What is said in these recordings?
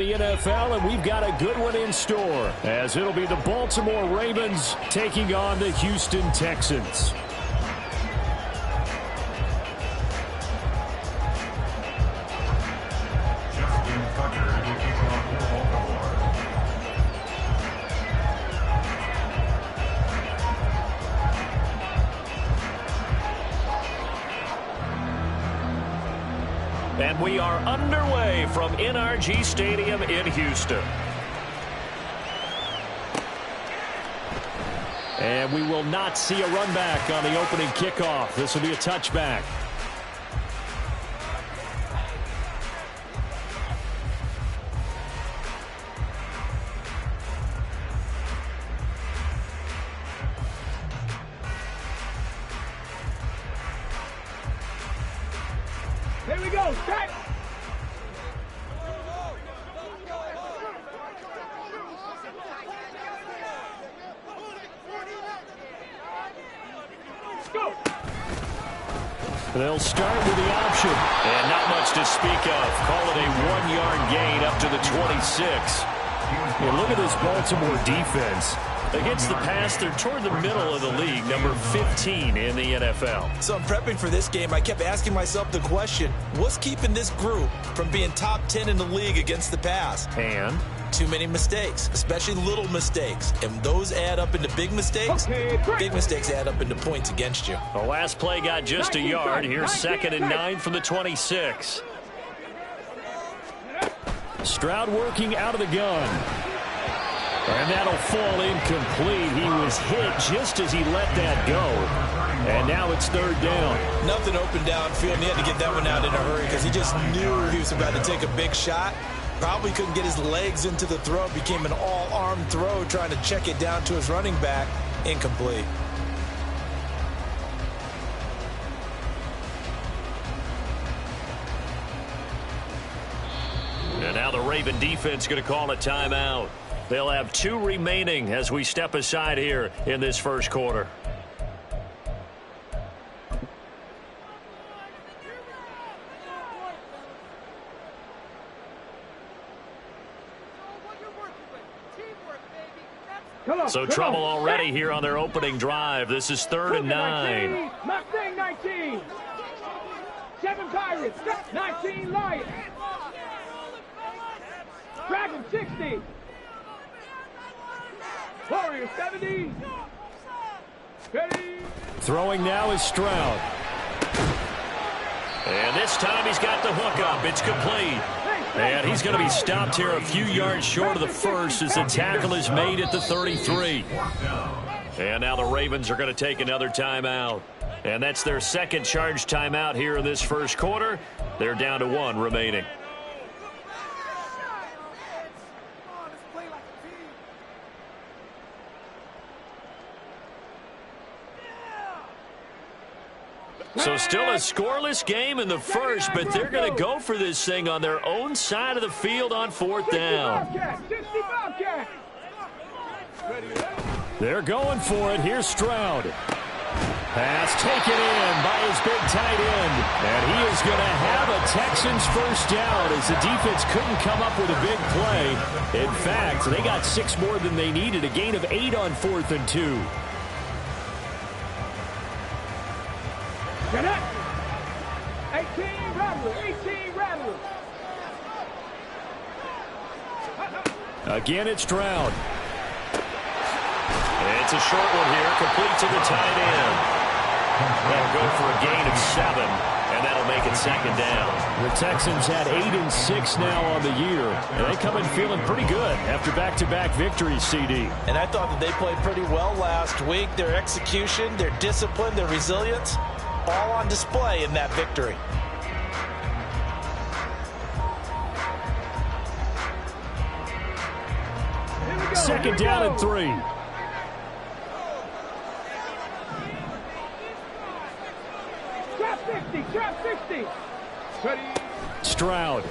The NFL, and we've got a good one in store, as it'll be the Baltimore Ravens taking on the Houston Texans. And we are underway from NRG Stadium in Houston. And we will not see a run back on the opening kickoff. This will be a touchback. Here we go, set! Go! They'll start with the option. And not much to speak of. Call it a 1-yard gain up to the 26. And look at this Baltimore defense. Against the pass, they're toward the middle of the league, number 15 in the NFL. So I'm prepping for this game. I kept asking myself the question, what's keeping this group from being top 10 in the league against the pass? And? Too many mistakes, especially little mistakes. And those add up into big mistakes. Big mistakes add up into points against you. The last play got just a yard. Here's 2nd and 9 from the 26. Stroud working out of the gun. And that'll fall incomplete. He was hit just as he let that go. And now it's 3rd down. Nothing open downfield, and he had to get that one out in a hurry because he just knew he was about to take a big shot. Probably couldn't get his legs into the throw. Became an all-arm throw trying to check it down to his running back. Incomplete. And now the Raven defense going to call a timeout. They'll have 2 remaining as we step aside here in this first quarter. So trouble already here on their opening drive. This is 3rd and 9. Mustang 19. 7 Pirates. 19 Lions. Dragon 60. Warriors 70. Ready. Throwing now is Stroud. And this time he's got the hook up. It's complete. And he's going to be stopped here a few yards short of the first as the tackle is made at the 33. And now the Ravens are going to take another timeout. And that's their 2nd charge timeout here in this first quarter. They're down to 1 remaining. So still a scoreless game in the first, but they're going to go for this thing on their own side of the field on 4th down. They're going for it. Here's Stroud. Pass taken in by his big tight end. And he is going to have a Texans first down as the defense couldn't come up with a big play. In fact, they got 6 more than they needed, a gain of 8 on 4th and 2. Get it. 18 Rattler. 18 Rattler. Again, it's Stroud. It's a short one here, complete to the tight end. That'll go for a gain of 7, and that'll make it 2nd down. The Texans had 8 and 6 now on the year, and they come in feeling pretty good after back-to-back victories, CD. And I thought that they played pretty well last week. Their execution, their discipline, their resilience, all on display in that victory. Second down and 3. Trap 60. Trap 60. Ready. Stroud.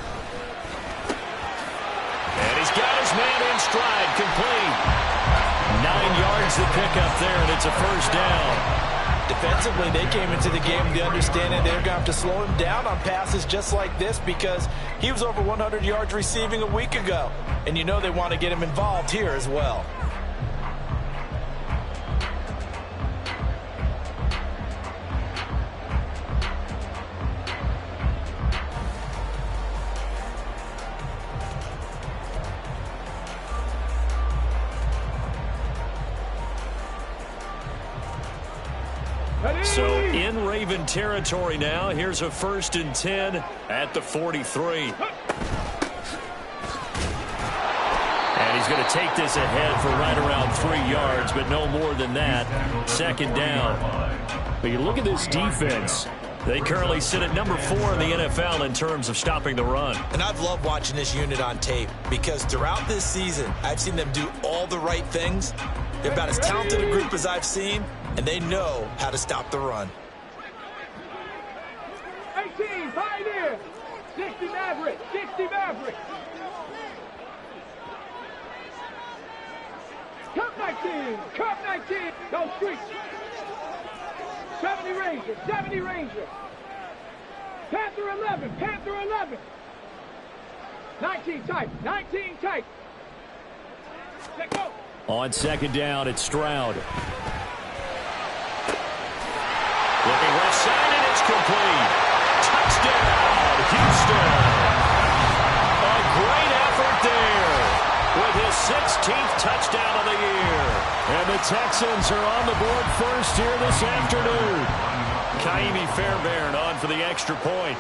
And he's got his man in stride, complete. 9 yards to pick up there, and it's a first down. Defensively, they came into the game with the understanding they're going to have to slow him down on passes just like this because he was over 100 yards receiving a week ago. And you know they want to get him involved here as well. So in Raven territory now. Here's a 1st and 10 at the 43. And he's going to take this ahead for right around 3 yards, but no more than that. 2nd down. But you look at this defense. They currently sit at number 4 in the NFL in terms of stopping the run. And I've loved watching this unit on tape because throughout this season, I've seen them do all the right things. They're about as talented a group as I've seen, and they know how to stop the run. 18, Pioneer. 60 Maverick. 60 Maverick. Cup 19. Cup 19. Go Streets. 70 Ranger. 70 Ranger. Panther 11. Panther 11. 19 tight. 19 tight. Let go. On 2nd down, it's Stroud. Looking left side, and it's complete. Touchdown, Houston. A great effort there with his 16th touchdown of the year. And the Texans are on the board first here this afternoon. Ka'imi Fairbairn on for the extra point.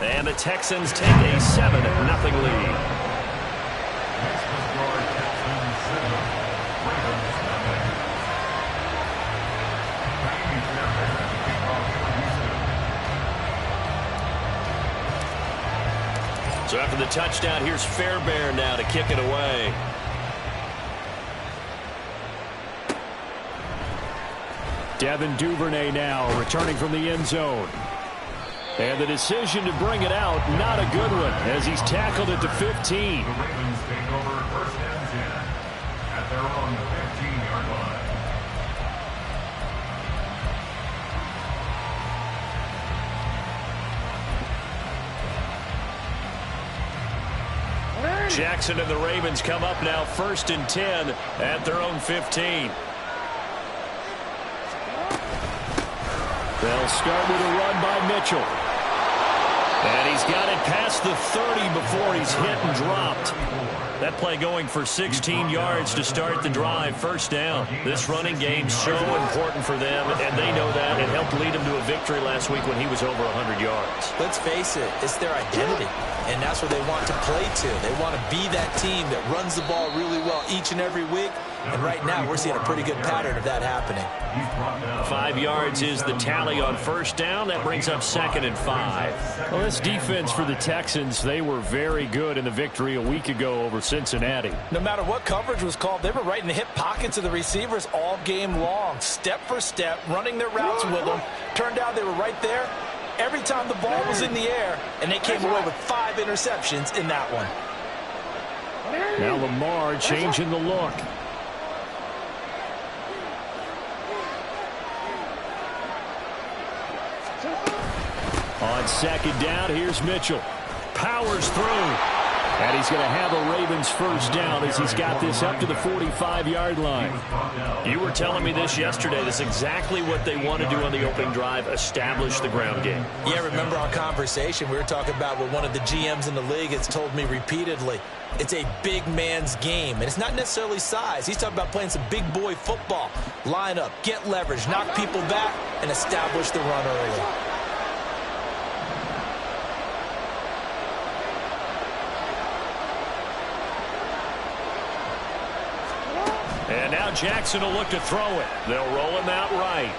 And the Texans take a 7-0 lead. So after the touchdown, here's Fairbairn now to kick it away. Devin Duvernay now returning from the end zone. And the decision to bring it out, not a good one, as he's tackled at the 15. The Ravens take over 1st and 10 at their own 15-yard line. Jackson and the Ravens come up now 1st and 10 at their own 15. They'll start with a run by Mitchell. And he's got it past the 30 before he's hit and dropped. That play going for 16 yards to start the drive. 1st down. This running game's so important for them, and they know that. It helped lead them to a victory last week when he was over 100 yards. Let's face it, it's their identity, and that's what they want to play to. They want to be that team that runs the ball really well each and every week, and right now we're seeing a pretty good pattern of that happening. 5 yards is the tally on 1st down. That brings up 2nd and 5. Well, this defense for the Texans, they were very good in the victory a week ago over Cincinnati. No matter what coverage was called, they were right in the hip pockets of the receivers all game long, step for step, running their routes with them. Turned out they were right there every time the ball was in the air, and they came away with 5 interceptions in that one. Now Lamar changing the look. On 2nd down, here's Mitchell. Powers through. And he's going to have a Ravens 1st down as he's got this up to the 45-yard line. You were telling me this yesterday. That's exactly what they want to do on the opening drive, establish the ground game. Yeah, remember our conversation? We were talking about what one of the GMs in the league has told me repeatedly. It's a big man's game, and it's not necessarily size. He's talking about playing some big boy football. Line up, get leverage, knock people back, and establish the run early. And now Jackson will look to throw it. They'll roll him out right.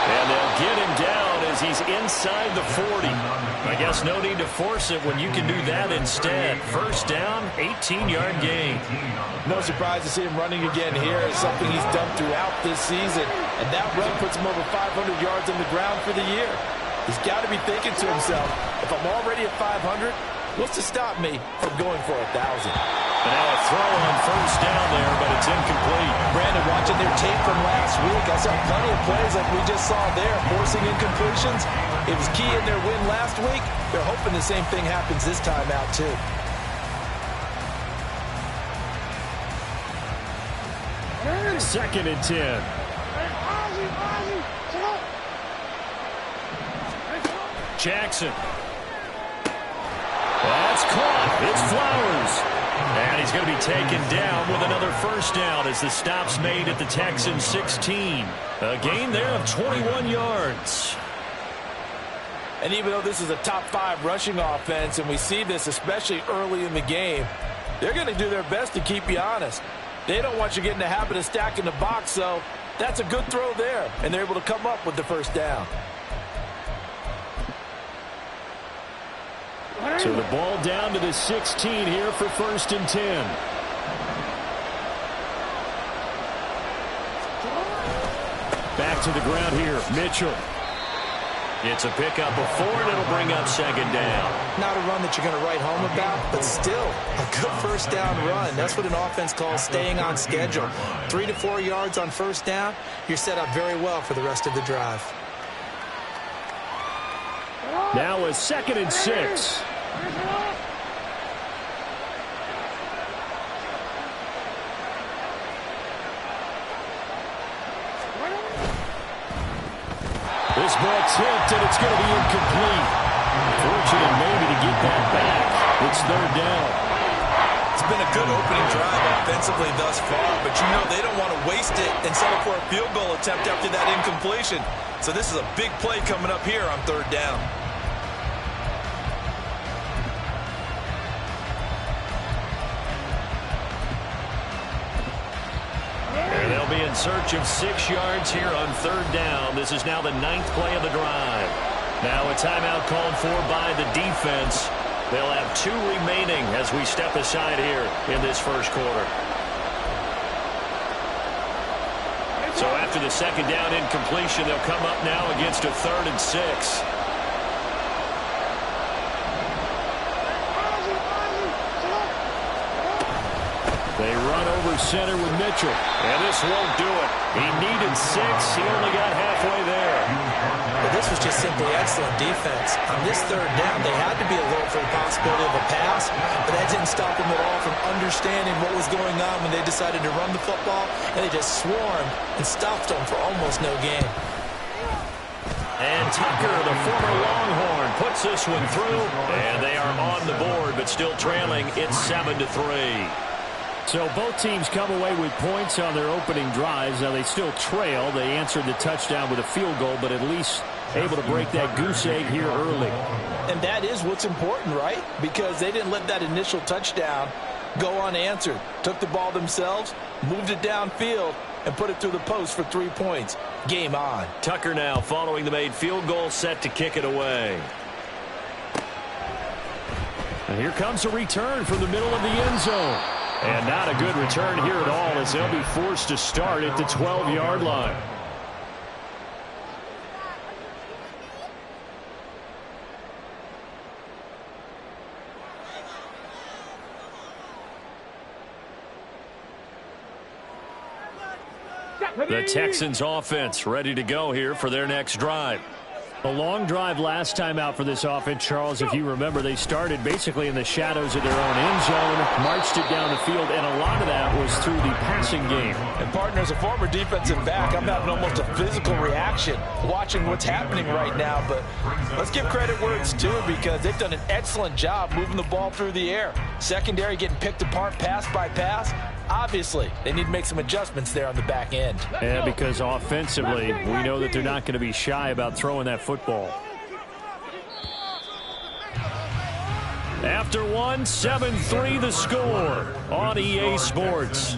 And they'll get him down as he's inside the 40. I guess no need to force it when you can do that instead. 1st down, 18-yard gain. No surprise to see him running again here. It's something he's done throughout this season. And that run puts him over 500 yards on the ground for the year. He's got to be thinking to himself, if I'm already at 500, What's to stop me from going for 1,000? And now a throw on first down there, but it's incomplete. Brandon, watching their tape from last week, I saw plenty of plays like we just saw there, forcing incompletions. It was key in their win last week. They're hoping the same thing happens this time out, too. Second and 10. Jackson. That's caught. It's Flowers. And he's going to be taken down with another first down as the stop's made at the Texans 16. A gain there of 21 yards. And even though this is a top 5 rushing offense, and we see this especially early in the game, they're going to do their best to keep you honest. They don't want you getting the habit of stacking the box, so that's a good throw there, and they're able to come up with the first down. So the ball down to the 16 here for first and 10. Back to the ground here, Mitchell. It's a pickup of 4, and it'll bring up second down. Not a run that you're going to write home about, but still a good first down run. That's what an offense calls staying on schedule. 3 to 4 yards on first down, you're set up very well for the rest of the drive. Now a second and 6. This ball tipped, and it's going to be incomplete. Fortunate maybe to get that back. It's third down. It's been a good opening drive offensively thus far, but you know they don't want to waste it and settle for a field goal attempt after that incompletion. So this is a big play coming up here on third down. And they'll be in search of 6 yards here on third down. This is now the 9th play of the drive. Now a timeout called for by the defense. They'll have 2 remaining as we step aside here in this first quarter. So after the second down incompletion, they'll come up now against a 3rd and 6. They run over center with Mitchell. And this won't do it. He needed 6. He only got halfway there. But this was just simply excellent defense. On this third down, they had to be alert for the possibility of a pass, but that didn't stop them at all from understanding what was going on when they decided to run the football, and they just swarmed and stopped them for almost no gain. And Tucker, the former Longhorn, puts this one through, and they are on the board, but still trailing. It's 7-3. So both teams come away with points on their opening drives. Now they still trail. They answered the touchdown with a field goal, but at least able to break that goose egg here early. And that is what's important, right? Because they didn't let that initial touchdown go unanswered. Took the ball themselves, moved it downfield, and put it through the post for 3 points. Game on. Tucker now following the made field goal, set to kick it away. And here comes a return from the middle of the end zone. And not a good return here at all as they'll be forced to start at the 12-yard line. The Texans offense ready to go here for their next drive. A long drive last time out for this offense, Charles. If you remember, they started basically in the shadows of their own end zone, marched it down the field, and a lot of that was through the passing game. And partner, as a former defensive back, I'm having almost a physical reaction watching what's happening right now. But let's give credit where it's due because they've done an excellent job moving the ball through the air. Secondary getting picked apart pass by pass. Obviously, they need to make some adjustments there on the back end. Yeah, because offensively, we know that they're not going to be shy about throwing that football. After one, 7-3 the score on EA Sports.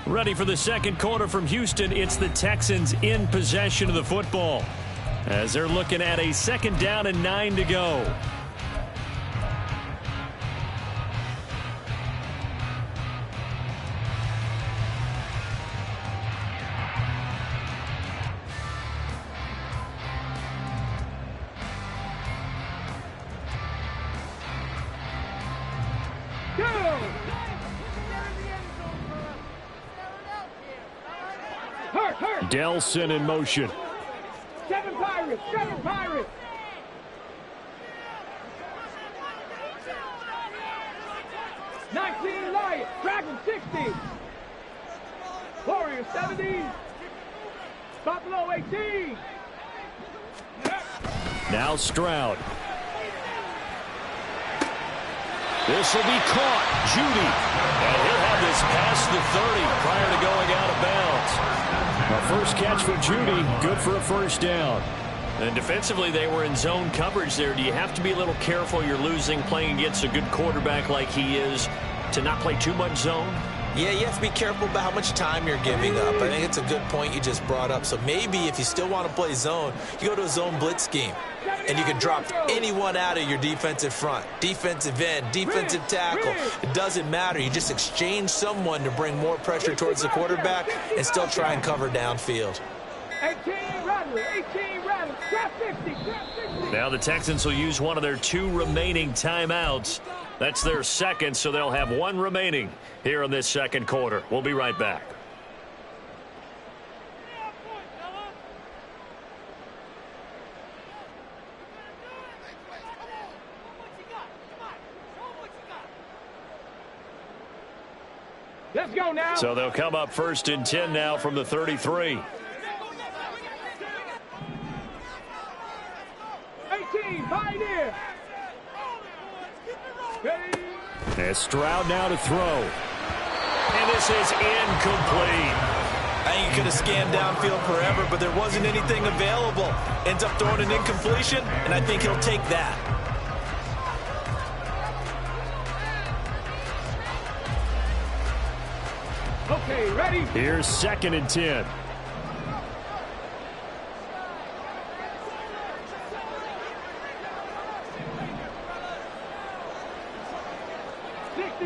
Ready for the second quarter from Houston. It's the Texans in possession of the football as they're looking at a 2nd down and 9 to go. Hurt. Delson in motion. 7 Pirates. 7 Pirates. '19 Lions. Dragon 60. Warriors 70. Buffalo 18. Now Stroud. This will be caught. Judy. And he'll have this past the 30 prior to going out of bounds. A first catch for Judy. Good for a first down. And defensively, they were in zone coverage there. Do you have to be a little careful? You're losing playing against a good quarterback like he is to not play too much zone? Yeah, you have to be careful about how much time you're giving up. I think it's a good point you just brought up. So maybe if you still want to play zone, you go to a zone blitz scheme. And you can drop anyone out of your defensive front. Defensive end, defensive tackle. It doesn't matter. You just exchange someone to bring more pressure towards the quarterback and still try and cover downfield. 18 Rattler. 18 Rattler. Trap 50. Trap 50. Now the Texans will use one of their 2 remaining timeouts. That's their second, so they'll have 1 remaining here in this second quarter. We'll be right back. Let's go now. So they'll come up 1st and 10 now from the 33. 18 Pioneer. Ready. And Stroud now to throw. And this is incomplete. I think you could have scanned downfield forever, but there wasn't anything available. Ends up throwing an incompletion, and I think he'll take that. Okay, ready. Here's 2nd and 10.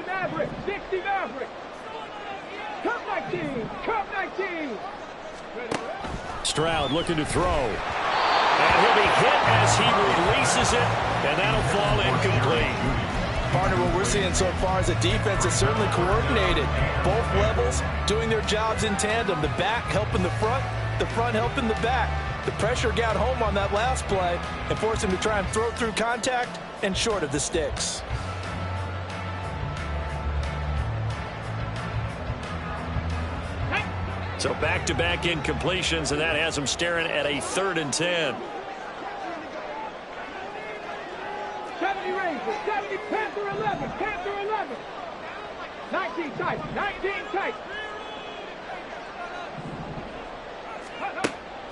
Maverick. 60 Maverick. Cup 19. Cup 19. Stroud looking to throw. And he'll be hit as he releases it, and that'll fall incomplete. Partner, what we're seeing so far is a defense that's certainly coordinated. Both levels doing their jobs in tandem. The back helping the front helping the back. The pressure got home on that last play and forced him to try and throw through contact and short of the sticks. So back-to-back incompletions, and that has him staring at a 3rd and 10. 70 Rangers, 70 Panther 11, Panther 11. 19 tight, 19 tight.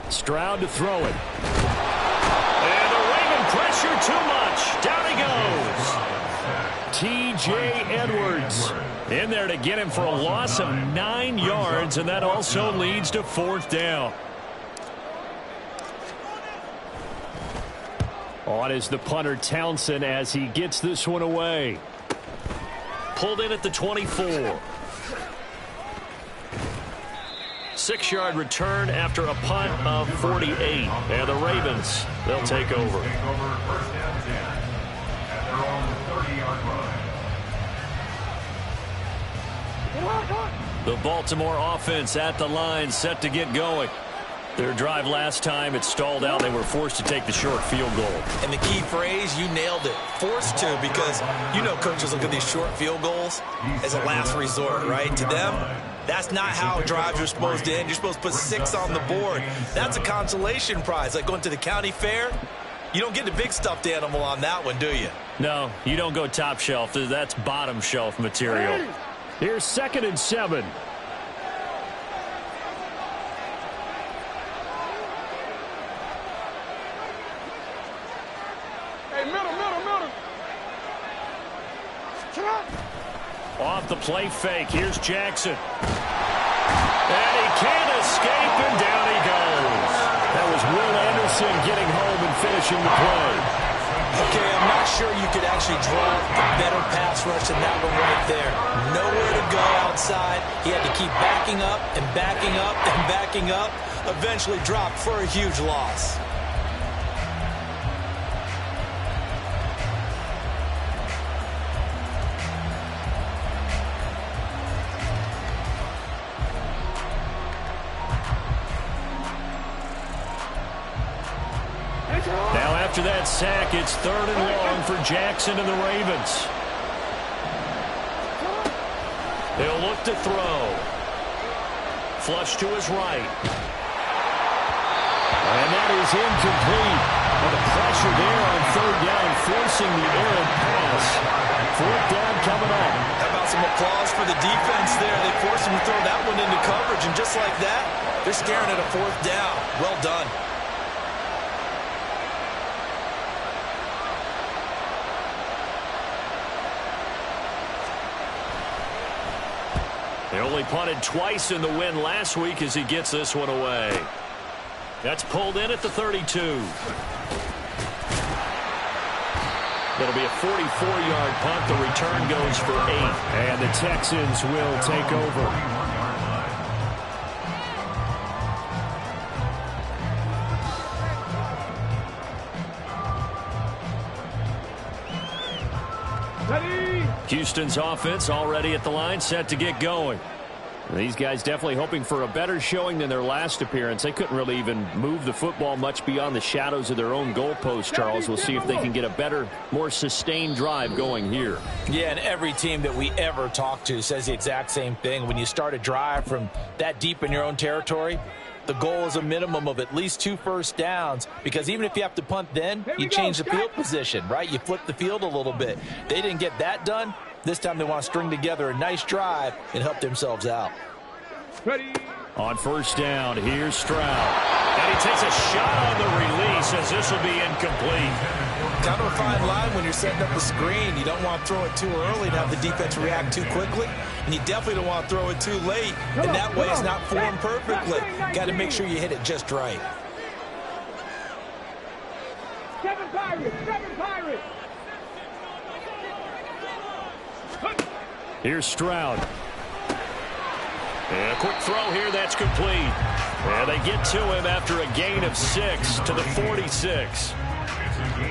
Stroud to throw it. And the Raven pressure too much. Down he goes. T.J. Edwards in there to get him for a loss of 9 yards, and that also leads to 4th down. On is the punter Townsend as he gets this one away. Pulled in at the 24. 6-yard return after a punt of 48. And the Ravens, they'll take over. First and 10 at their own 30-yard line. The Baltimore offense at the line, set to get going. Their drive last time, it stalled out. They were forced to take the short field goal. And the key phrase, you nailed it. Forced to, because you know coaches look at these short field goals as a last resort, right? To them, that's not how drives are supposed to end. You're supposed to put 6 on the board. That's a consolation prize, like going to the county fair. You don't get the big stuffed animal on that one, do you? No, you don't go top shelf. That's bottom shelf material. Here's 2nd and 7. Hey, middle. Off the play fake. Here's Jackson. And he can't escape, and down he goes. That was Will Anderson getting home and finishing the play. Okay, I'm not sure you could actually draw a better pass rush than that one right there. Nowhere to go outside. He had to keep backing up and backing up and backing up. Eventually dropped for a huge loss. Now after that sack, it's 3rd and long for Jackson and the Ravens. He'll look to throw. Flush to his right. And that is incomplete. And the pressure there on 3rd down, forcing the errant pass. 4th down coming up. How about some applause for the defense there? They forced him to throw that one into coverage, and just like that, they're staring at a 4th down. Well done. They only punted twice in the win last week as he gets this one away. That's pulled in at the 32. It'll be a 44-yard punt. The return goes for 8. And the Texans will take over. Ready. Houston's offense already at the line, set to get going. These guys definitely hoping for a better showing than their last appearance. They couldn't really even move the football much beyond the shadows of their own goalpost, Charles. We'll see if they can get a better, more sustained drive going here. Yeah, and every team that we ever talk to says the exact same thing. When you start a drive from that deep in your own territory, the goal is a minimum of at least 2 first downs, because even if you have to punt then, you change the field position, right? You flip the field a little bit. They didn't get that done. This time they want to string together a nice drive and help themselves out. Ready. On 1st down, here's Stroud. And he takes a shot on the release as this will be incomplete. Kind of a fine line when you're setting up the screen. You don't want to throw it too early and have the defense react too quickly. And you definitely don't want to throw it too late. And that way it's not formed perfectly. Got to make sure you hit it just right. 7 Pirates. 7 Pirates. Here's Stroud. And a quick throw here, that's complete. And they get to him after a gain of 6 to the 46.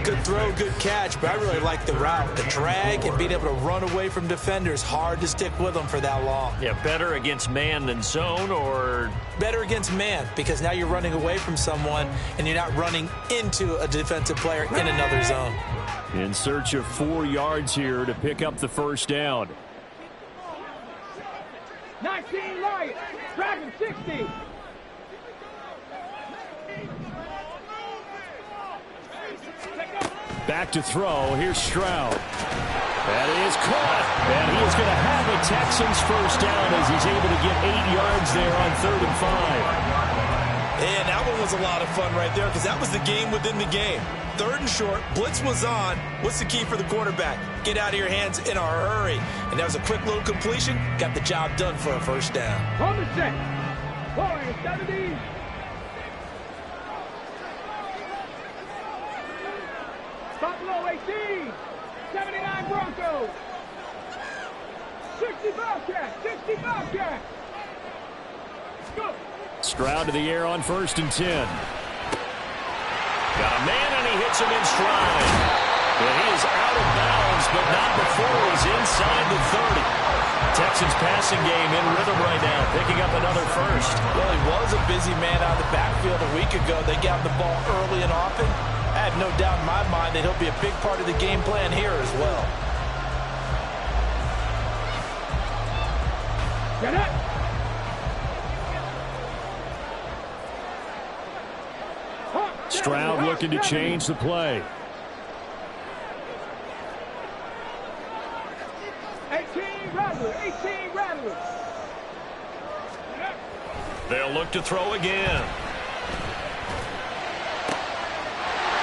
Good throw, good catch, but I really like the route. The drag and being able to run away from defenders. Hard to stick with them for that long. Yeah, better against man than zone, or? Better against man, because now you're running away from someone and you're not running into a defensive player in another zone. In search of 4 yards here to pick up the 1st down. 19 Lions. Dragon 60. Back to throw. Here's Stroud. That is caught. And he is going to have a Texans 1st down as he's able to get 8 yards there on 3rd and 5. And that one was a lot of fun right there, because that was the game within the game. 3rd and short, blitz was on. What's the key for the quarterback? Get out of your hands in a hurry. And that was a quick little completion. Got the job done for a 1st down. On the set. 70. Buffalo 18. 79 Broncos. 60 Bobcats. 60 Bobcats. Go. Stroud to the air on 1st and 10. Got a man, and he hits him in stride. And he is out of bounds, but not before he's inside the 30. Texans passing game in rhythm right now, picking up another 1st. Well, he was a busy man out of the backfield a week ago. They got the ball early and often. I have no doubt in my mind that he'll be a big part of the game plan here as well. Get it. Stroud looking to change the play. 18 Rattlers. 18 Rattlers. They'll look to throw again.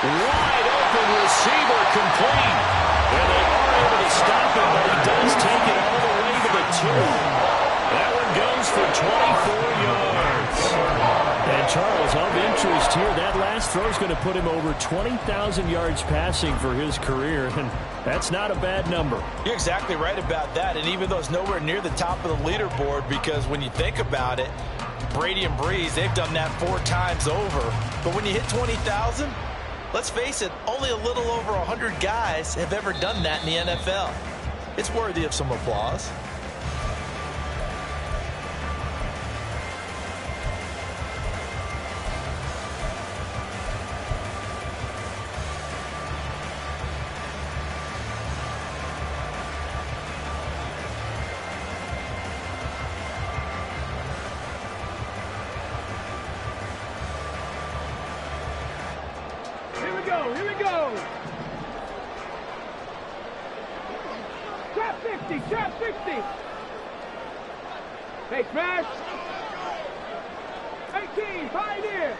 Wide open receiver, complete. And they are able to stop him, but he does take it all the way to the 2. That one goes for 24 yards. And Charles, of interest here, that last throw is going to put him over 20,000 yards passing for his career, and that's not a bad number. You're exactly right about that, and even though it's nowhere near the top of the leaderboard, because when you think about it, Brady and Breeze, they've done that 4 times over. But when you hit 20,000, let's face it, only a little over 100 guys have ever done that in the NFL. It's worthy of some applause. go. Here we go. Trap 60. Trap 60. Hey, smash. 18. Pioneer.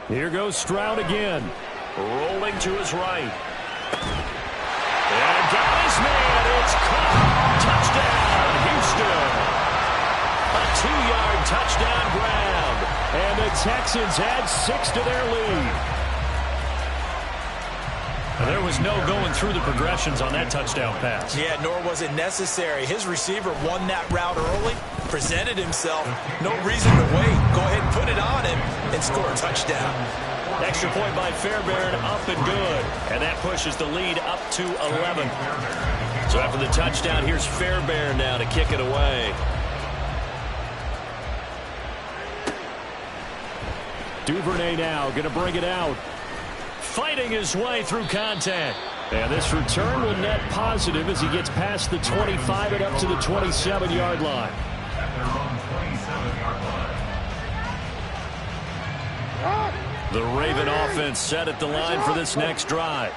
Here goes Stroud again. Rolling to his right. And got his man. It's caught. Touchdown, Houston. A 2-yard touchdown grab. And the Texans add 6 to their lead. There was no going through the progressions on that touchdown pass. Yeah, nor was it necessary. His receiver won that route early, presented himself. No reason to wait. Go ahead and put it on him and score a touchdown. Extra point by Fairbairn, up and good. And that pushes the lead up to 11. So after the touchdown, here's Fairbairn now to kick it away. Duvernay now going to bring it out. Fighting his way through contact. And this return will net positive as he gets past the 25 and up to the 27-yard line. At their own 27-yard line. The Raven offense set at the line for this next drive.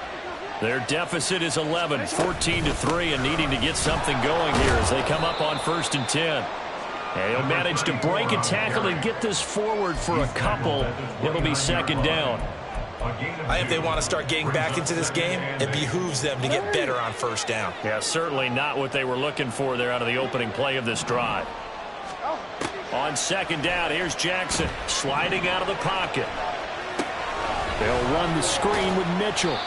Their deficit is 11, 14-3, and needing to get something going here as they come up on 1st and 10. And he'll manage to break a tackle and get this forward for a couple. It'll be 2nd down. I think if they want to start getting back into this game, it behooves them to get better on 1st down. Yeah, certainly not what they were looking for there out of the opening play of this drive. On 2nd down, here's Jackson sliding out of the pocket. They'll run the screen with Mitchell.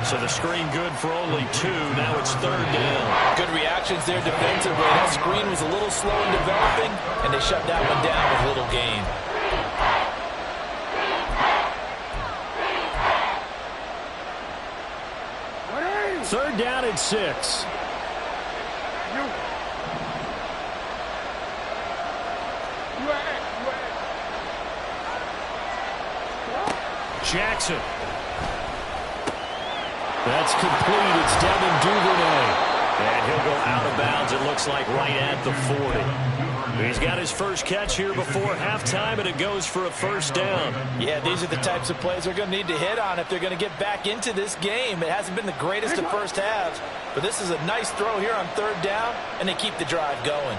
So the screen good for only 2. Now it's 3rd down. Good reactions there defensively. That screen was a little slow in developing, and they shut that one down with little gain. 3rd down and 6. Jackson. That's complete. It's Devin Duvernay. And he'll go out of bounds, it looks like, right at the 40. He's got his first catch here before halftime, and it goes for a 1st down. Yeah, these are the types of plays they're going to need to hit on if they're going to get back into this game. It hasn't been the greatest of first halves, but this is a nice throw here on 3rd down, and they keep the drive going.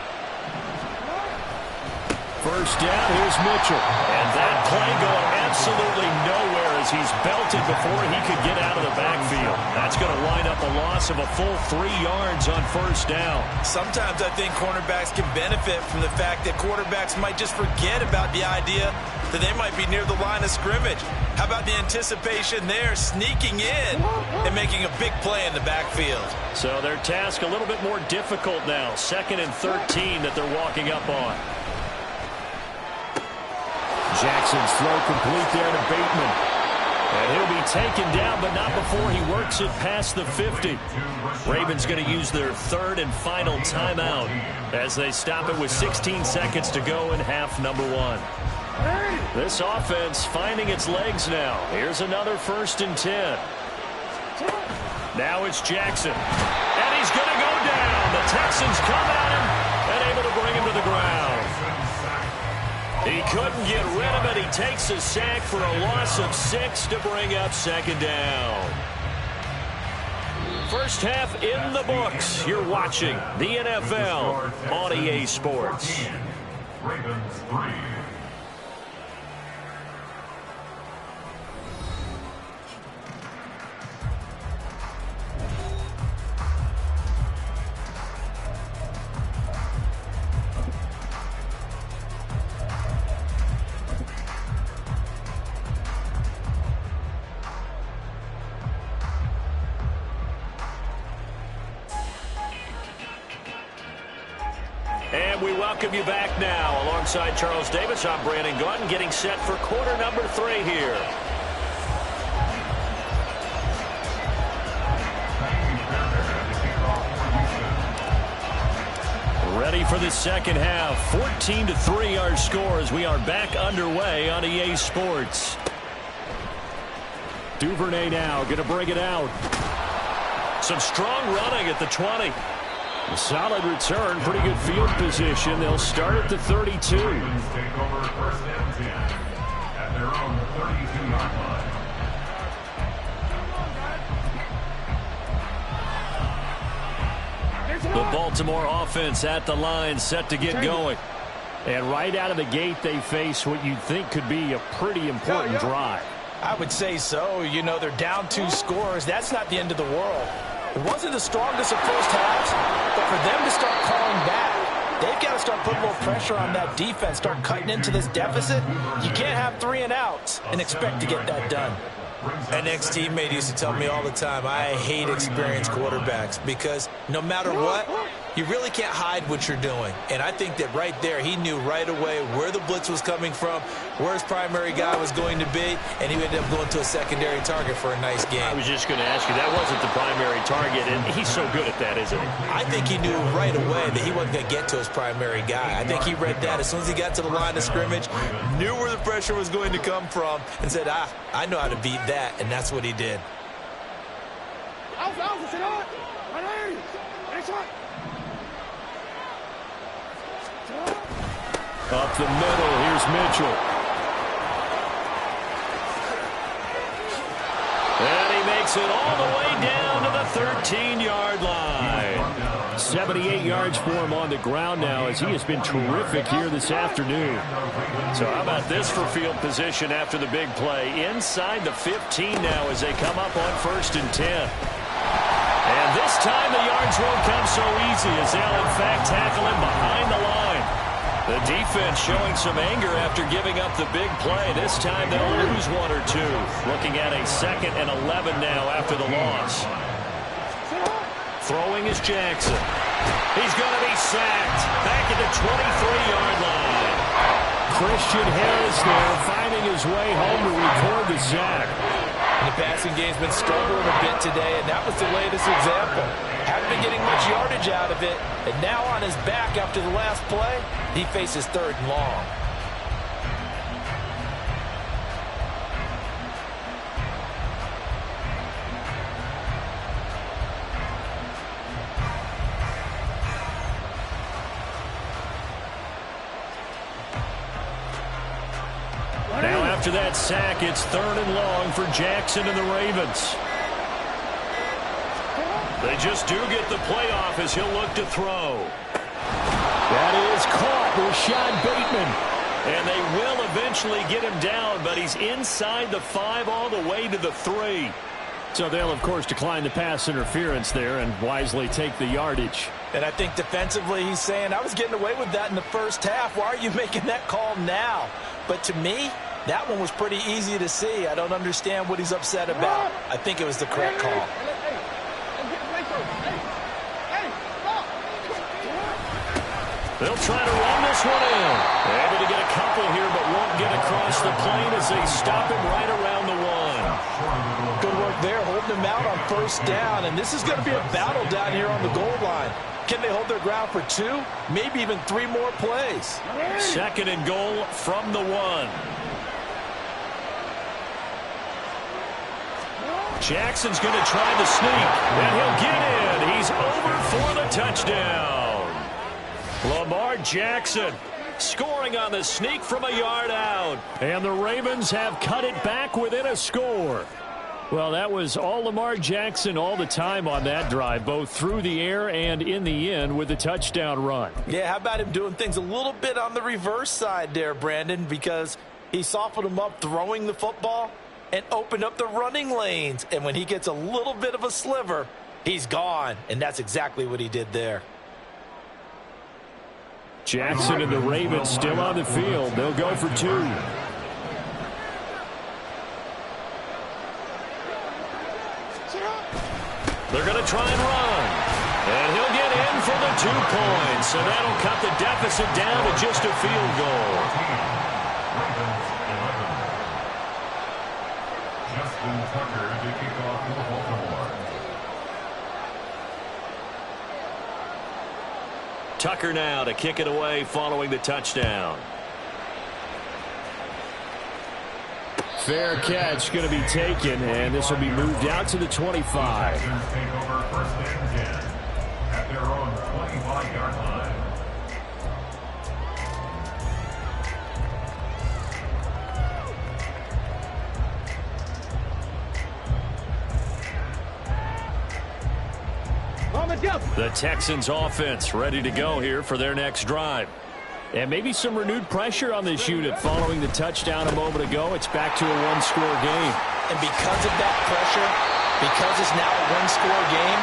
1st down, here's Mitchell. And that play going absolutely nowhere as he's belted before he could get out of the backfield. That's going to wind up a loss of a full 3 yards on 1st down. Sometimes I think cornerbacks can benefit from the fact that quarterbacks might just forget about the idea that they might be near the line of scrimmage. How about the anticipation there, sneaking in and making a big play in the backfield? So their task a little bit more difficult now. 2nd and 13 that they're walking up on. Jackson's throw complete there to Bateman. And he'll be taken down, but not before he works it past the 50. Ravens going to use their 3rd and final timeout as they stop it with 16 seconds to go in half number 1. This offense finding its legs now. Here's another 1st and 10. Now it's Jackson. And he's going to go down. The Texans come at him and able to bring him to the ground. He couldn't get rid of it. He takes a sack for a loss of 6 to bring up 2nd down. First half in the books. You're watching the NFL on EA Sports. Ravens 3. And we welcome you back now. Alongside Charles Davis, I'm Brandon Gaudin, getting set for quarter number 3 here. Ready for the 2nd half. 14-3 our score as we are back underway on EA Sports. Duvernay now going to bring it out. Some strong running at the 20. A solid return, pretty good field position. They'll start at the 32. Take over first and 10 at their own 32-yard line. The Baltimore offense at the line, set to get going. And right out of the gate, they face what you'd think could be a pretty important drive. I would say so. You know, they're down 2 scores. That's not the end of the world. It wasn't the strongest of first halves, but for them to start calling back, they've got to start putting a little pressure on that defense, start cutting into this deficit. You can't have 3 and outs and expect to get that done. An ex-teammate used to tell me all the time, I hate experienced quarterbacks because no matter what, you really can't hide what you're doing. And I think that right there, he knew right away where the blitz was coming from, where his primary guy was going to be, and he ended up going to a secondary target for a nice game. I was just going to ask you, that wasn't the primary target, and he's so good at that, isn't he? I think he knew right away that he wasn't going to get to his primary guy. I think he read that as soon as he got to the line of scrimmage, knew where the pressure was going to come from, and said, I know how to beat that, and that's what he did. Up the middle, here's Mitchell. And he makes it all the way down to the 13-yard line. 78 yards for him on the ground now as he has been terrific here this afternoon. So how about this for field position after the big play? Inside the 15 now as they come up on 1st and 10. And this time the yards won't come so easy as they'll in fact tackle him behind the line. The defense showing some anger after giving up the big play. This time they'll lose 1 or 2. Looking at a 2nd and 11 now after the loss. Throwing is Jackson. He's going to be sacked. Back at the 23-yard line. Christian Harris there finding his way home to record the sack. And the passing game's been struggling a bit today, and that was the latest example. Haven't been getting much yardage out of it, and now on his back after the last play, he faces 3rd and long. Now after that sack, it's 3rd and long for Jackson and the Ravens. They just do get the playoff as he'll look to throw. That is caught. Rashad Bateman. And they will eventually get him down, but he's inside the 5 all the way to the 3. So they'll, of course, decline the pass interference there and wisely take the yardage. And I think defensively he's saying, I was getting away with that in the first half. Why are you making that call now? But to me, that one was pretty easy to see. I don't understand what he's upset about. I think it was the correct call. They'll try to run this one in. They're able to get a couple here, but won't get across the plane as they stop him right around the 1. Good work there, holding him out on 1st down. And this is going to be a battle down here on the goal line. Can they hold their ground for 2, maybe even 3 more plays? 2nd and goal from the 1. Jackson's going to try the sneak, and he'll get in. He's over for the touchdown. Lamar Jackson scoring on the sneak from a yard out. And the Ravens have cut it back within a score. Well, that was all Lamar Jackson all the time on that drive, both through the air and in the end with the touchdown run. Yeah, how about him doing things a little bit on the reverse side there, Brandon, because he softened him up throwing the football and opened up the running lanes. And when he gets a little bit of a sliver, he's gone. And that's exactly what he did there. Jackson and the Ravens still on the field. They'll go for 2. They're going to try and run. And he'll get in for the 2 points. So that'll cut the deficit down to just a field goal. Justin Tucker to kick off for Baltimore. Tucker now to kick it away following the touchdown. Fair catch going to be taken, and this will be moved out to the 25. Take over 1st and 10 at their own The Texans offense ready to go here for their next drive. And maybe some renewed pressure on this unit following the touchdown a moment ago. It's back to a one-score game. And because of that pressure, because it's now a one-score game,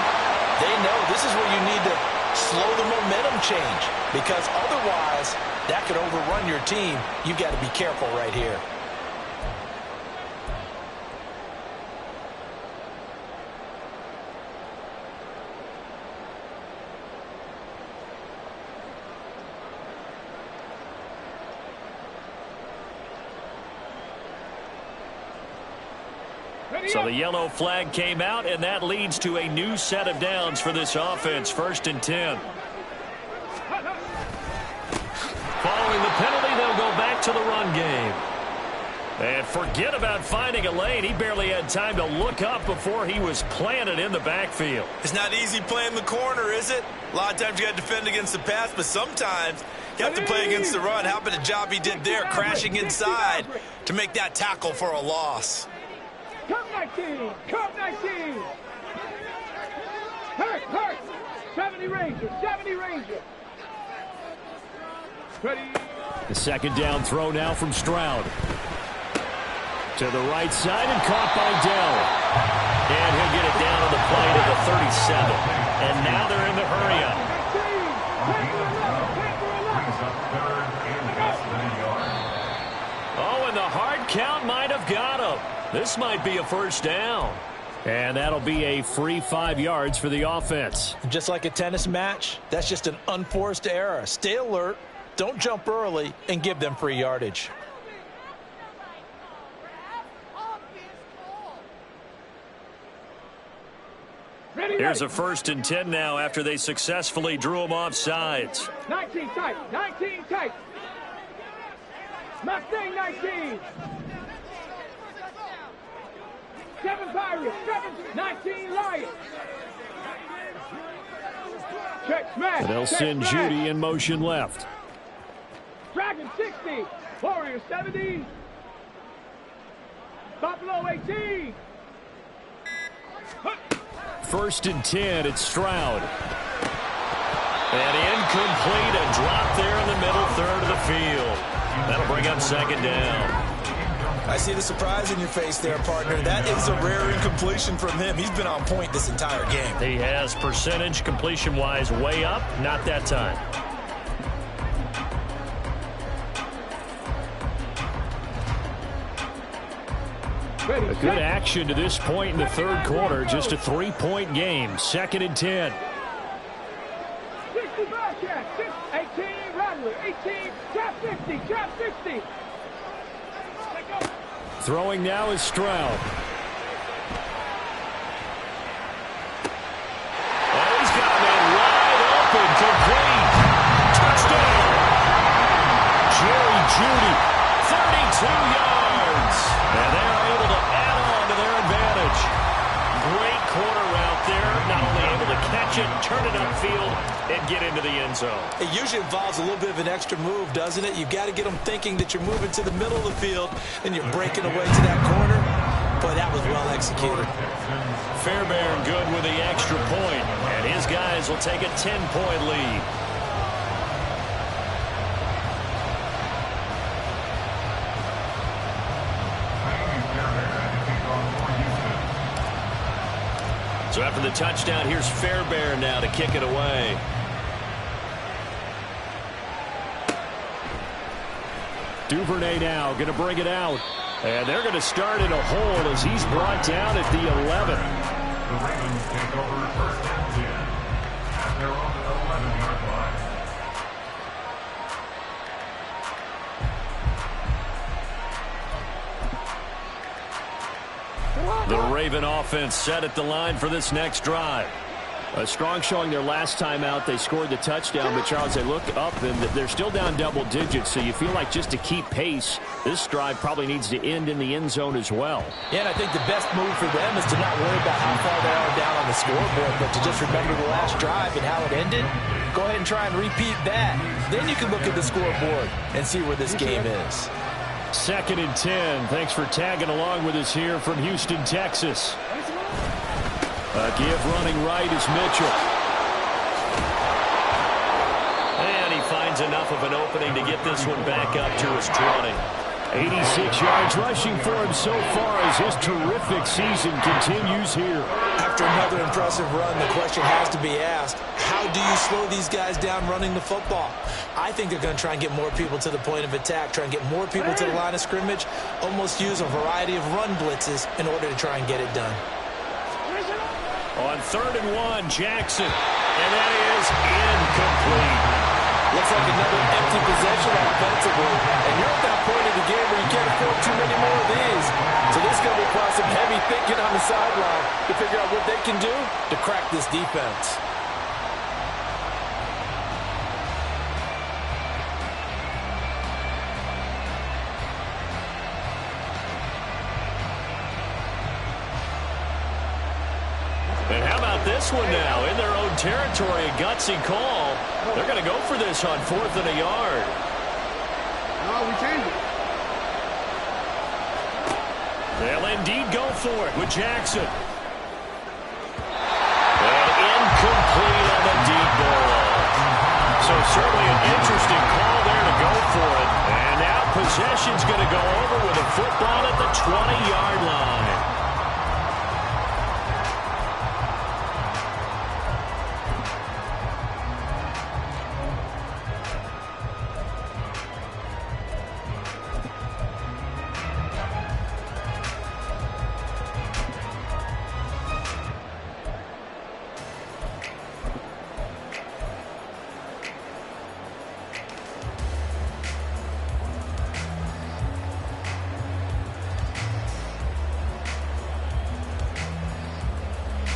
they know this is where you need to slow the momentum change. Because otherwise, that could overrun your team. You've got to be careful right here. So the yellow flag came out, and that leads to a new set of downs for this offense. 1st and 10. Following the penalty, they'll go back to the run game. And forget about finding a lane. He barely had time to look up before he was planted in the backfield. It's not easy playing the corner, is it? A lot of times you got to defend against the pass, but sometimes you have to play against the run. How about the job he did there, crashing inside to make that tackle for a loss? Come 19! Come 19! Hurt! 70 Rangers! 70 Rangers! Ready? The second down throw now from Stroud. To the right side and caught by Dell. And he'll get it down on the play to the 37. And now they're in the hurry up. Oh, and the hard count might have got him. This might be a first down. And that'll be a free 5 yards for the offense. Just like a tennis match, that's just an unforced error. Stay alert, don't jump early, and give them free yardage. Here's a 1st and 10 now after they successfully drew him off sides. 19 tight. 19 tight. Mustang 19. 7 Pirates. 19 Lions. Check smash. And they'll send Judy in motion left. Dragon 60. Warrior 70. Buffalo 18. 1st and 10, it's Stroud. And incomplete, a drop there in the middle third of the field. That'll bring up 2nd down. I see the surprise in your face there, partner. That is a rare incompletion from him. He's been on point this entire game. He has percentage completion-wise way up, not that time. A good action to this point in the 3rd quarter. Just a 3-point game. 2nd and 10. 60 Bearcat. 18 Rattler. 18. Trap 50. Trap 50. Throwing now is Stroud. Oh, he's got a man wide open. Complete. Touchdown. Jerry Judy. 32 yards. And they're able to add on to their advantage. Great corner route there. Not only able to catch it, turn it upfield, and get into the end zone. It usually involves a little bit of an extra move, doesn't it? You've got to get them thinking that you're moving to the middle of the field and you're breaking away to that corner. Boy, that was well executed. Fairbairn good with the extra point, and his guys will take a 10-point lead. So after the touchdown, here's Fairbairn now to kick it away. Duvernay now going to bring it out. And they're going to start in a hole as he's brought down at the 11. The Ravens take over 1st and 10 at their own 11-yard line. The Raven offense set at the line for this next drive. A strong showing their last time out. They scored the touchdown, but Charles, they look up and they're still down double digits, so you feel like just to keep pace, this drive probably needs to end in the end zone as well. Yeah, and I think the best move for them is to not worry about how far they are down on the scoreboard, but to just remember the last drive and how it ended. Go ahead and try and repeat that. Then you can look at the scoreboard and see where this game is. 2nd and 10. Thanks for tagging along with us here from Houston, Texas. A give running right is Mitchell. finds enough of an opening to get this one back up to his 20. 86 yards rushing for him so far as his terrific season continues here. After another impressive run, the question has to be asked, how do you slow these guys down running the football? I think they're going to try and get more people to the point of attack, try and get more people to the line of scrimmage, almost use a variety of run blitzes in order to try and get it done. On 3rd and 1, Jackson, and that is incomplete. Looks like another empty possession offensively, and you're at that point in the game where you can't afford too many more of these. So this is going to require some heavy thinking on the sideline to figure out what they can do to crack this defense. And how about this one now? In their own territory, a gutsy call. They're going to go for this on 4th and a yard. No, we changed it. They'll indeed go for it with Jackson. And incomplete on the deep ball. So certainly an interesting call there to go for it. And now possession's going to go over with a football at the 20-yard line.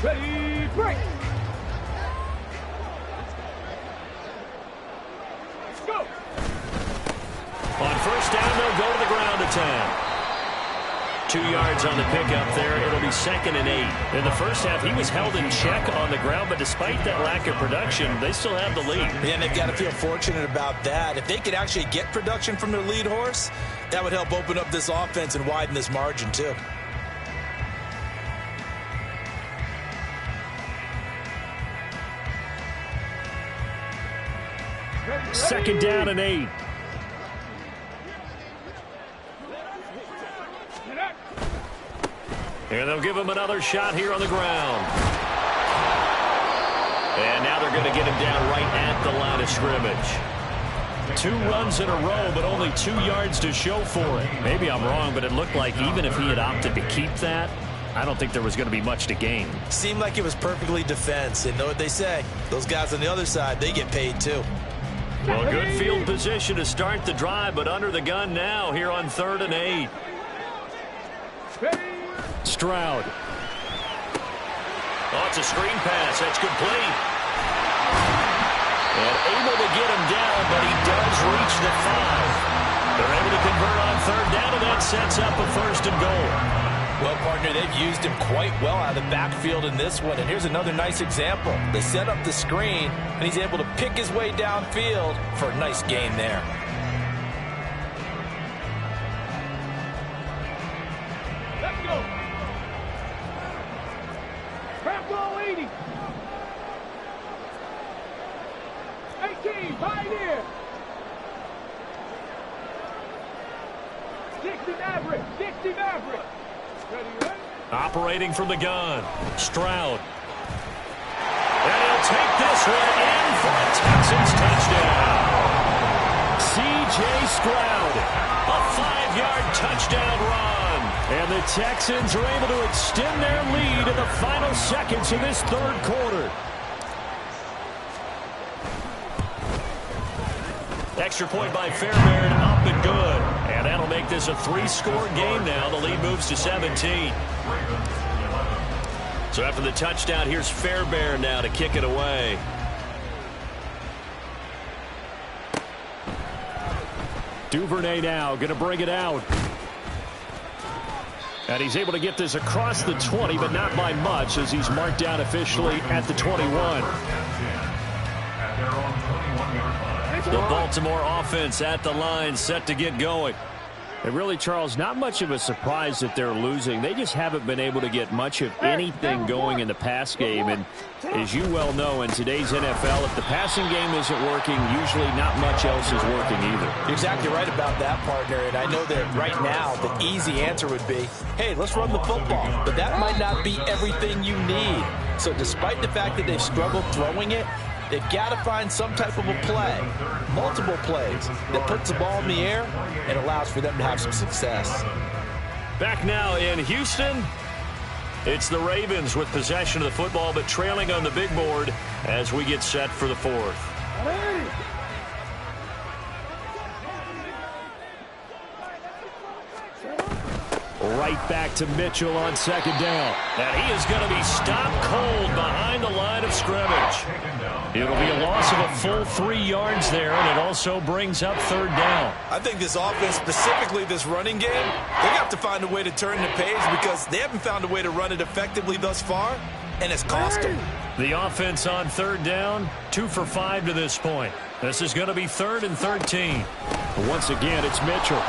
Ready, break. Let's go. On 1st down, they'll go to the ground attack. 2 yards on the pickup there. It'll be 2nd and 8. In the first half, he was held in check on the ground, but despite that lack of production, they still have the lead. Yeah, and they've got to feel fortunate about that. If they could actually get production from their lead horse, that would help open up this offense and widen this margin too. Second down and 8. And they'll give him another shot here on the ground. And now they're going to get him down right at the line of scrimmage. 2 runs in a row, but only 2 yards to show for it. Maybe I'm wrong, but it looked like even if he had opted to keep that, I don't think there was going to be much to gain. Seemed like it was perfectly defense. And know what they say? Those guys on the other side, they get paid too. Well, good field position to start the drive, but under the gun now here on 3rd and 8. Stroud. Oh, it's a screen pass. That's complete. And able to get him down, but he does reach the 5. They're able to convert on 3rd down, and that sets up a 1st and goal. Well, partner, they've used him quite well out of the backfield in this one. And here's another nice example. They set up the screen, and he's able to pick his way downfield for a nice gain there. Let's go. Crap ball 80. 18, Pioneer. 60 Maverick, 60 Maverick. Ready, ready? Operating from the gun, Stroud. And he'll take this one in for a Texans touchdown. C.J. Stroud, a 5-yard touchdown run. And the Texans are able to extend their lead in the final seconds of this 3rd quarter. Extra point by Fairbairn, up and good. And that'll make this a 3-score game now. The lead moves to 17. So after the touchdown, here's Fairbairn now to kick it away. Duvernay now going to bring it out. And he's able to get this across the 20, but not by much, as he's marked down officially at the 21. The Baltimore offense at the line, set to get going. And really, Charles, not much of a surprise that they're losing. They just haven't been able to get much of anything going in the pass game. And as you well know, in today's NFL, if the passing game isn't working, usually not much else is working either. You're exactly right about that, partner. And I know that right now the easy answer would be, hey, let's run the football. But that might not be everything you need. So despite the fact that they've struggled throwing it, they've got to find some type of a play, multiple plays, that puts the ball in the air and allows for them to have some success. Back now in Houston, it's the Ravens with possession of the football, but trailing on the big board as we get set for the fourth. Right back to Mitchell on second down. And he is going to be stopped cold behind the line of scrimmage. It'll be a loss of a full 3 yards there, and it also brings up third down. I think this offense, specifically this running game, they have to find a way to turn the page because they haven't found a way to run it effectively thus far, and it's cost them. The offense on third down, 2 for 5 to this point. This is going to be 3rd and 13. Once again, it's Mitchell.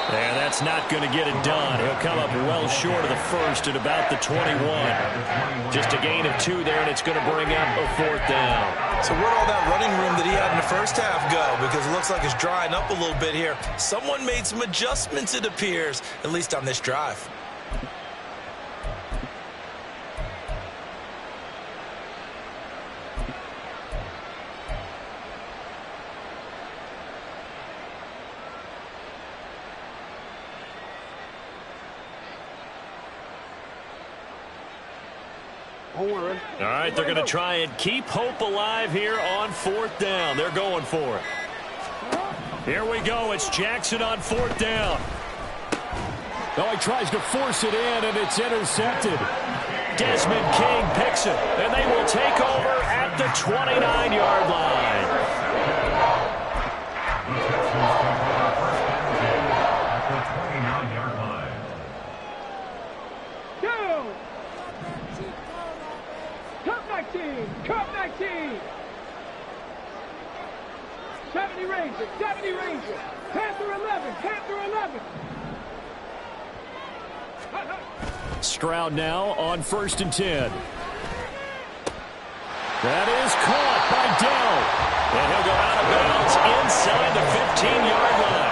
And that's not going to get it done. He'll come up well short of the first at about the 21. Just a gain of 2 there, and it's going to bring up a 4th down. So where'd all that running room that he had in the first half go? Because it looks like it's drying up a little bit here. Someone made some adjustments, it appears, at least on this drive. All right, they're going to try and keep hope alive here on 4th down. They're going for it. Here we go. It's Jackson on 4th down. Oh, he tries to force it in, and it's intercepted. Desmond King picks it, and they will take over at the 29-yard line. Cup 19. 70 Rangers, 70 Rangers. Panther 11, Panther 11. Stroud now on 1st and 10. That is caught by Dell. And he'll go out of bounds inside the 15-yard line.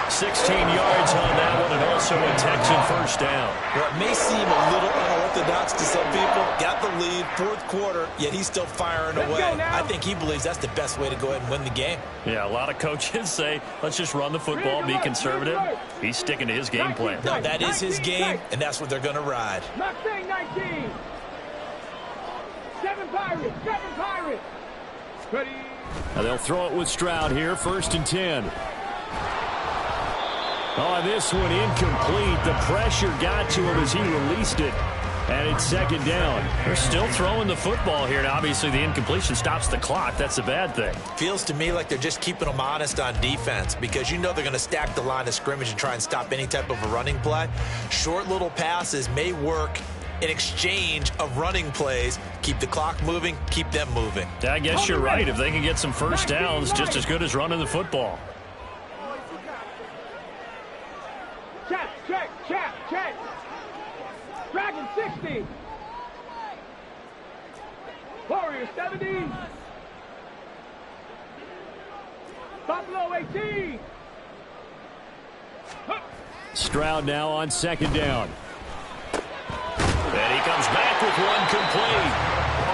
16 yards on that one, and also a Texan first down. Well, it may seem a little unorthodox to some people. Got the lead, 4th quarter, yet he's still firing away. I think he believes that's the best way to go ahead and win the game. Yeah, a lot of coaches say, let's just run the football, be conservative. He's sticking to his game plan. No, that is his game, and that's what they're going to ride. Mustang 19. 7 Pirates, 7 Pirates. Ready. Now they'll throw it with Stroud here, 1st and 10. Oh, this one incomplete. The pressure got to him as he released it. And it's 2nd down. They're still throwing the football here. And obviously the incompletion stops the clock. That's a bad thing. Feels to me like they're just keeping them honest on defense because you know they're going to stack the line of scrimmage and try and stop any type of a running play. Short little passes may work in exchange of running plays. Keep the clock moving, keep them moving. I guess you're right. If they can get some first downs, just as good as running the football. Check, check, check, check. Dragon 60. Warrior 70. Buffalo 18. Stroud now on 2nd down. And he comes back with one complete.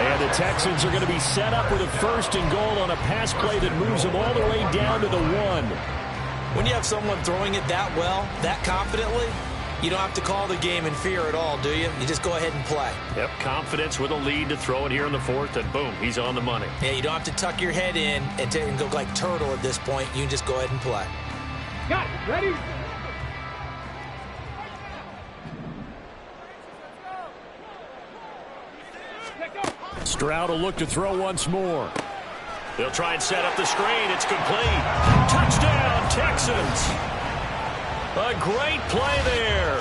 And the Texans are going to be set up with a 1st and goal on a pass play that moves them all the way down to the 1. When you have someone throwing it that well, that confidently, you don't have to call the game in fear at all, do you? You just go ahead and play. Yep, confidence with a lead to throw it here in the 4th, and boom, he's on the money. Yeah, you don't have to tuck your head in and go like turtle at this point. You can just go ahead and play. Got it. Ready? Stroud will look to throw once more. They'll try and set up the screen. It's complete. Touchdown, Texans. A great play there.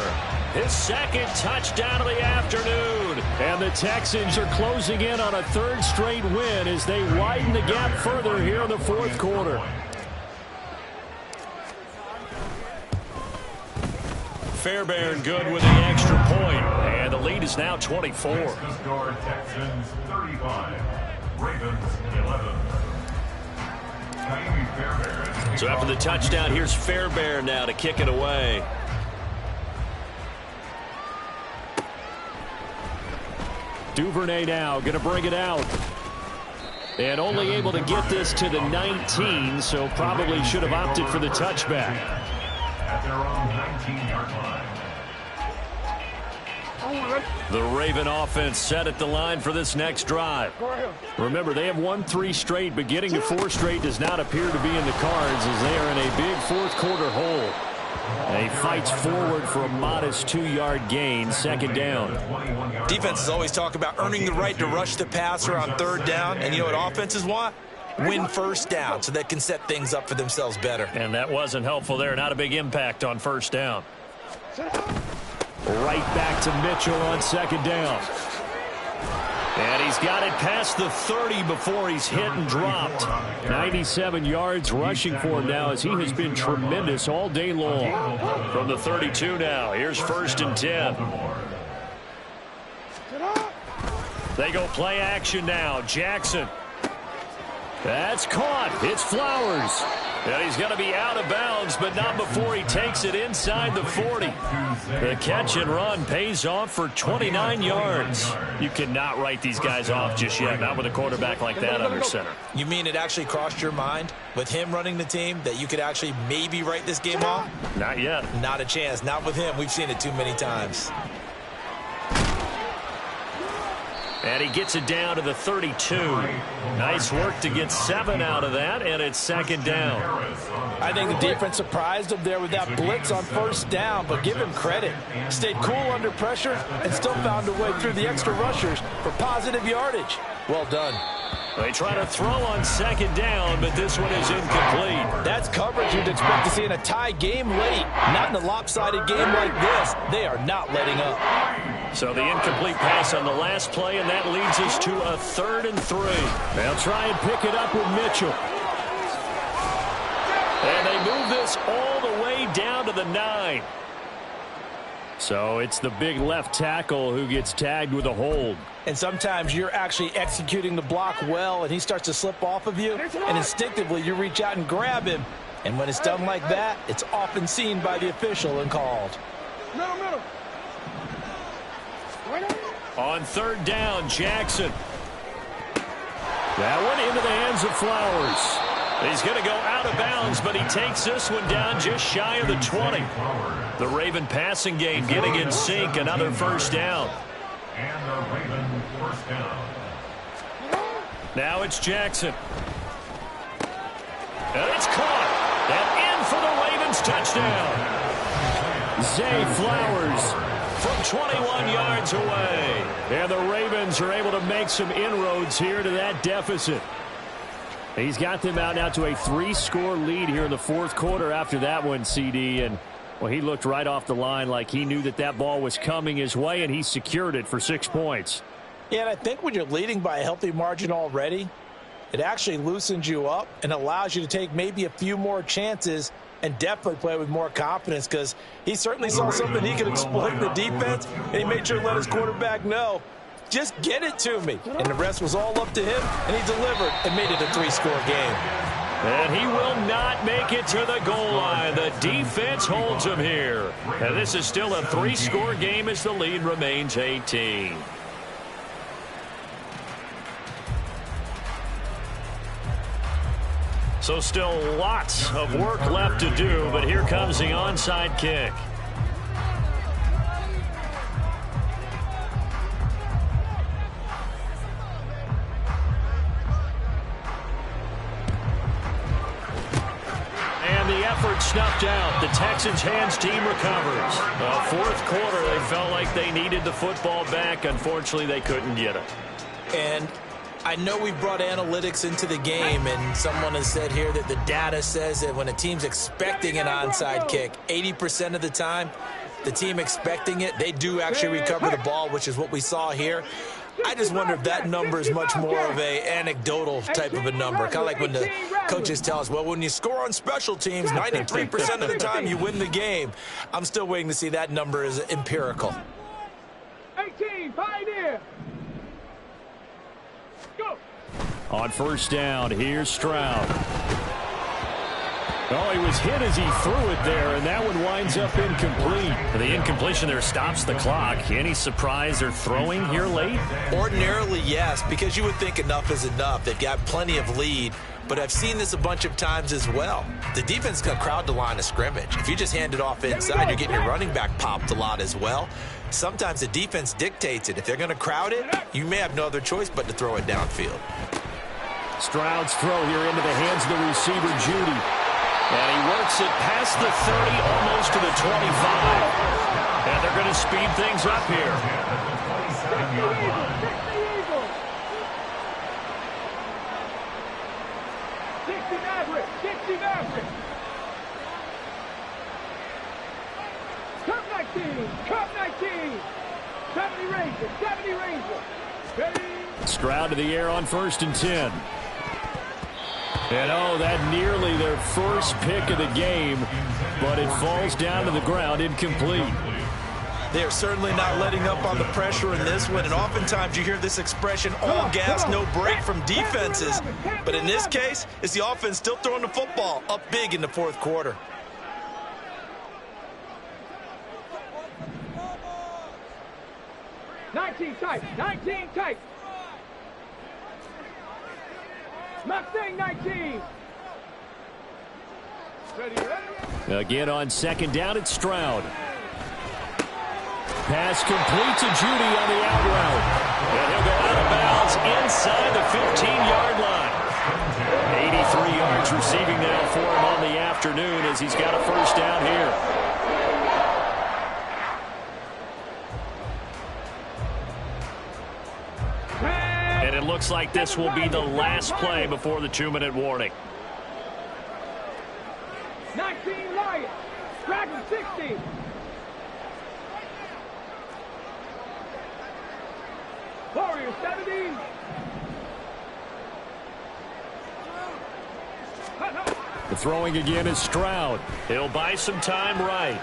His 2nd touchdown of the afternoon. And the Texans are closing in on a 3rd straight win as they widen the gap further here in the 4th quarter. Fairbairn good with the extra point. And the lead is now 24. The score, Texans 35, Ravens 11. So after the touchdown, here's Fairbairn now to kick it away. Duvernay now going to bring it out. And only able to get this to the 19, so probably should have opted for the touchback. At their own 19-yard line. The Raven offense set at the line for this next drive. Remember, they have won 3 straight, but getting to 4 straight does not appear to be in the cards as they are in a big fourth-quarter hole. He fights forward for a modest 2-yard gain, second down. Defenses always talk about earning the right to rush the passer on third down, and you know what offenses want? Win first down so they can set things up for themselves better. And that wasn't helpful there. Not a big impact on first down. Right back to Mitchell on second down. And he's got it past the 30 before he's hit and dropped. 97 yards rushing for him now as he has been tremendous all day long. From the 32 now, here's 1st and 10. They go play action now. Jackson. That's caught. It's Flowers. And he's going to be out of bounds, but not before he takes it inside the 40. The catch and run pays off for 29 yards. You cannot write these guys off just yet, not with a quarterback like that under center. You mean it actually crossed your mind with him running the team that you could actually maybe write this game off? Not yet. Not a chance. Not with him. We've seen it too many times. And he gets it down to the 32. Nice work to get 7 out of that, and it's second down. I think the defense surprised him there with that blitz on first down, but give him credit. Stayed cool under pressure and still found a way through the extra rushers for positive yardage. Well done. They try to throw on second down, but this one is incomplete. That's coverage you'd expect to see in a tie game late. Not in a lopsided game like this. They are not letting up. So the incomplete pass on the last play, and that leads us to a 3rd and 3. They'll try and pick it up with Mitchell. And they move this all the way down to the 9. So it's the big left tackle who gets tagged with a hold. And sometimes you're actually executing the block well, and he starts to slip off of you, and instinctively you reach out and grab him. And when it's done like that, it's often seen by the official and called. Middle. On 3rd down, Jackson. That one into the hands of Flowers. He's going to go out of bounds, but he takes this one down just shy of the 20. The Raven passing game getting in sync, another first down. And the Raven first down. Now it's Jackson. And it's caught. And in for the Ravens touchdown. Zay Flowers from 21 yards away. And the Ravens are able to make some inroads here to that deficit. He's got them out now to a 3-score lead here in the 4th quarter after that one, CD. And, well, he looked right off the line like he knew that that ball was coming his way, and he secured it for 6 points. Yeah, and I think when you're leading by a healthy margin already, it actually loosens you up and allows you to take maybe a few more chances and definitely play with more confidence, because he certainly saw something he could exploit in the defense, and he made sure to let his quarterback know, just get it to me. And the rest was all up to him, and he delivered and made it a 3-score game. And he will not make it to the goal line. The defense holds him here. And this is still a 3-score game as the lead remains 18. So still lots of work left to do, but here comes the onside kick. And the effort snuffed out. The Texans' hands team recovers. 4th quarter, they felt like they needed the football back. Unfortunately, they couldn't get it. And I know we brought analytics into the game, and someone has said here that the data says that when a team's expecting an onside kick, 80% of the time, the team expecting it, they do actually recover the ball, which is what we saw here. I just wonder if that number is much more of a anecdotal type of a number. Kind of like when the coaches tell us, well, when you score on special teams, 93% of the time you win the game. I'm still waiting to see that number is empirical. 18, Pioneer. Go. On first down, here's Stroud. Oh, he was hit as he threw it there, and that one winds up incomplete. The incompletion there stops the clock. Any surprise they're throwing here late? Ordinarily, yes, because you would think enough is enough. They've got plenty of lead, but I've seen this a bunch of times as well. The defense got crowd the line of scrimmage. If you just hand it off inside, you're getting your running back popped a lot as well. Sometimes the defense dictates it. If they're going to crowd it, you may have no other choice but to throw it downfield. Stroud's throw here into the hands of the receiver, Judy. And he works it past the 30, almost to the 25. And they're going to speed things up here. 60 Maverick, 60 Maverick. Cup 19, Cup 19. 70 Ranger, 70 Ranger. Ready? Stroud to the air on first and 10. And oh, that nearly their first pick of the game, but it falls down to the ground incomplete. They are certainly not letting up on the pressure in this one, and oftentimes you hear this expression, all gas, no break from defenses. But in this case, it's the offense still throwing the football up big in the fourth quarter. Nineteen tight, 19 tight. Mustang 19. Again on second down, it's Stroud. Pass complete to Judy on the out route. And he'll go out of bounds inside the 15-yard line. 83 yards receiving now for him on the afternoon as he's got a first down here. And it looks like this will be the last play before the 2-minute warning. 19 Lions, Dragon 60. Warrior 70. The throwing again is Stroud. He'll buy some time right.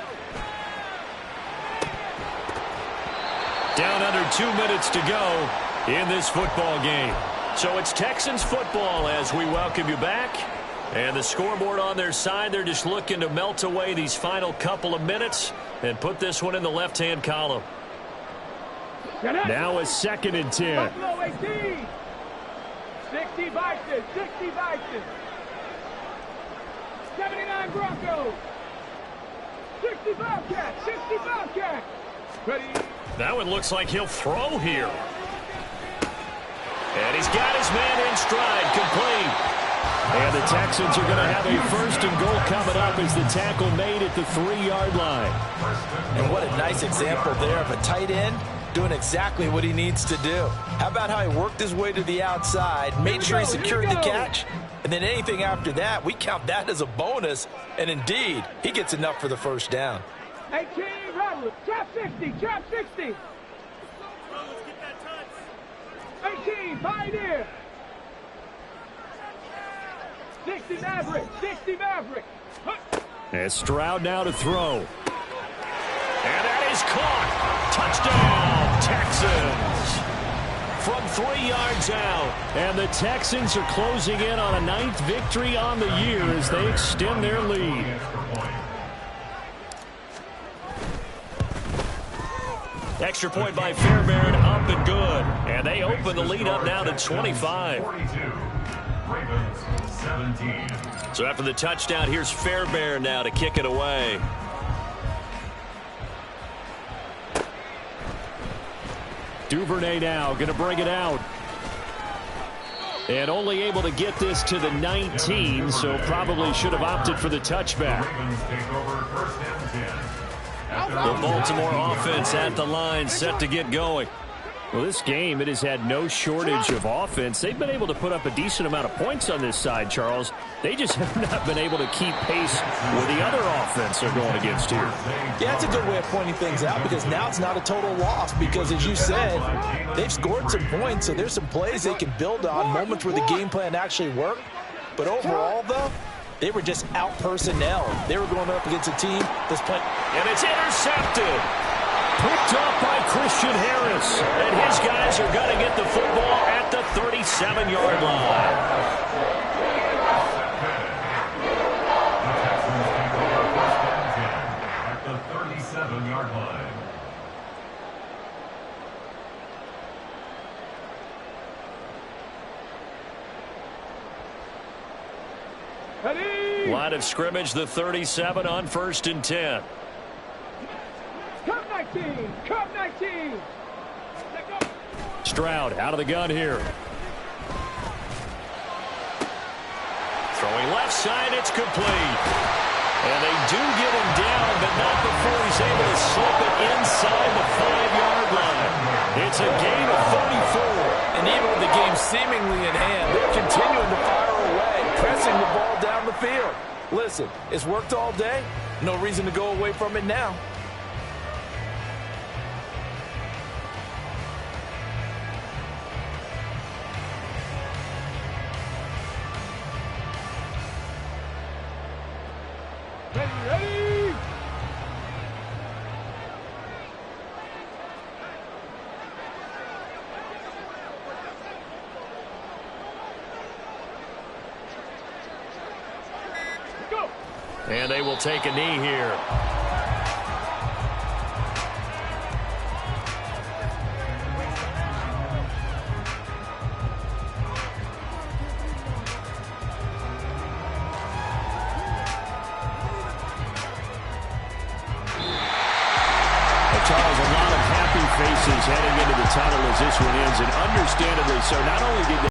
Down under 2 minutes to go in this football game. So it's Texans football as we welcome you back. And the scoreboard on their side, they're just looking to melt away these final couple of minutes and put this one in the left-hand column. Now a second and 10. Buffalo 18. 60 Bison, 60 Bison. 79 Broncos. 60 Bobcats, 60 Bobcats. Ready? That one looks like he'll throw here. And he's got his man in stride, complete. And the Texans are going to have a first and goal coming up as the tackle made at the 3-yard line. And what a nice example there of a tight end doing exactly what he needs to do. How about how he worked his way to the outside, made sure he secured the catch, and then anything after that, we count that as a bonus. And indeed, he gets enough for the first down. 18 Rattlers, trap 60, trap 60. 18 Pioneer. 60 Maverick, 60 Maverick. And Stroud now to throw. And that is caught. Touchdown, Texans. From 3 yards out. And the Texans are closing in on a 9th victory on the year as they extend their lead. Extra point by Fairbairn, up and good. And they open the lead up now to 25. So after the touchdown, here's Fairbairn now to kick it away. Duvernay now going to bring it out. And only able to get this to the 19, so probably should have opted for the touchback. The Baltimore offense at the line, set to get going. Well, this game, it has had no shortage of offense. They've been able to put up a decent amount of points on this side, Charles. They just have not been able to keep pace with the other offense they're going against here. Yeah, it's a good way of pointing things out because now it's not a total loss because, as you said, they've scored some points, so there's some plays they can build on, moments where the game plan actually worked. But overall, though, they were just out-personnel. They were going up against a team that's playing. And it's intercepted. Picked off by Christian Harris. And his guys are going to get the football at the 37-yard line. At the 37-yard line. Ready? Line of scrimmage, the 37 on 1st and 10. Come 19. Come 19. Stroud out of the gun here. Throwing left side, it's complete. And they do get him down, but not before he's able to slip it inside the 5-yard line. It's a gain of 34. And even with the game seemingly in hand, they're continuing to fire away, pressing the ball down the field. Listen, it's worked all day. No reason to go away from it now. Ready? Go. And they will take a knee here. Charles, a lot of happy faces heading into the tunnel as this one ends, and understandably so. Not only did they